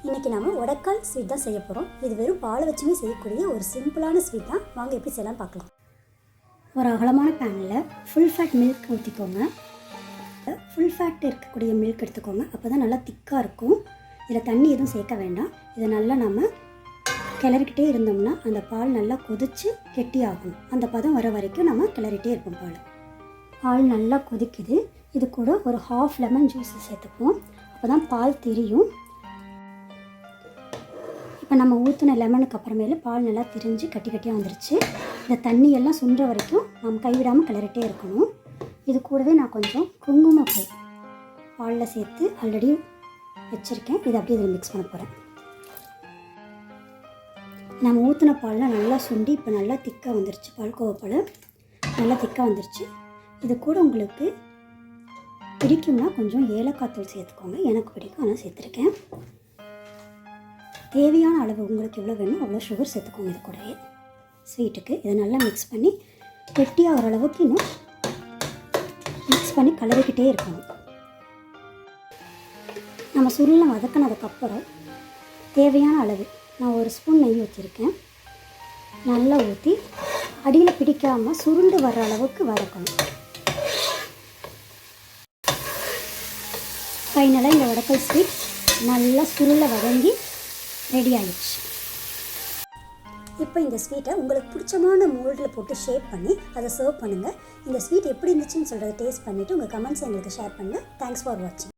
இன்றைக்கி நம்ம உடைக்கால் ஸ்வீட் தான் செய்ய போகிறோம். இது வெறும் பாலை வச்சுமே செய்யக்கூடிய ஒரு சிம்பிளான ஸ்வீட் தான். வாங்க எப்படி செய்யலாம் பார்க்கலாம். ஒரு அகலமான பேனில் ஃபுல் ஃபேட் மில்க் ஊற்றிக்கோங்க. ஃபுல் ஃபேட் இருக்கக்கூடிய மில்க் எடுத்துக்கோங்க. அப்போ தான் நல்லா திக்காக இருக்கும். இதில் தண்ணி எதுவும் சேர்க்க வேண்டாம். இதை நல்லா நம்ம கிளறிக்கிட்டே இருந்தோம்னா அந்த பால் நல்லா கொதித்து கெட்டியாகணும். அந்த பதம் வர வரைக்கும் நம்ம கிளறிட்டே இருப்போம். பால் நல்லா கொதிக்குது. இது கூட ஒரு ஹாஃப் லெமன் ஜூஸ் சேர்த்துப்போம். அப்போ தான் பால் தெரியும். இப்போ நம்ம ஊற்றின லெமனுக்கு அப்புறமேல பால் நல்லா திரிஞ்சு கட்டி கட்டியாக வந்துருச்சு. இந்த தண்ணியெல்லாம் சுண்டுற வரைக்கும் நம்ம கைவிடாமல் கிளறிட்டே இருக்கணும். இது கூடவே நான் கொஞ்சம் குங்குமப்பூ பாலில் சேர்த்து ஆல்ரெடி வச்சுருக்கேன். இதை அப்படியே இதில் மிக்ஸ் பண்ண போகிறேன். நம்ம ஊற்றின பாலில் நல்லா சுண்டி இப்போ நல்லா திக்காக வந்துருச்சு. பால்கோவா பால் நல்லா திக்காக வந்துருச்சு. இது கூட உங்களுக்கு பிடிக்கும்னா கொஞ்சம் ஏலக்காய் தூள் சேர்த்துக்கோங்க. எனக்கு பிடிக்கும், ஆனால் சேர்த்துருக்கேன். தேவையான அளவு உங்களுக்கு எவ்வளோ வேணும் அவ்வளோ சுகர் சேர்த்துக்கோங்க. இது கூடவே ஸ்வீட்டுக்கு இதை நல்லா மிக்ஸ் பண்ணி கெட்டியாக ஓரளவுக்கு இன்னும் மிக்ஸ் பண்ணி கலரிக்கிட்டே இருக்கணும். நம்ம சுருளை வதக்கினதுக்கப்புறம் தேவையான அளவு நான் ஒரு ஸ்பூன் நெய் ஊற்றிருக்கேன். நல்லா ஊற்றி அடியில் பிடிக்காமல் சுருண்டு வர்ற அளவுக்கு வதக்கணும். ஃபைனலாக இந்த உடைக்கல் ஸ்வீட் நல்லா சுருளை வதங்கி ரெடி ஆகிடுச்சு. இப்போ இந்த ஸ்வீட்டை உங்களுக்கு பிடிச்சமான மோல்டில் போட்டு ஷேப் பண்ணி அதை சர்வ் பண்ணுங்கள். இந்த ஸ்வீட் எப்படி இருந்துச்சுன்னு சொல்கிறத டேஸ்ட் பண்ணிவிட்டு உங்கள் கமெண்ட்ஸ் எங்களுக்கு ஷேர் பண்ணுங்கள். தேங்க்ஸ் ஃபார் வாட்சிங்.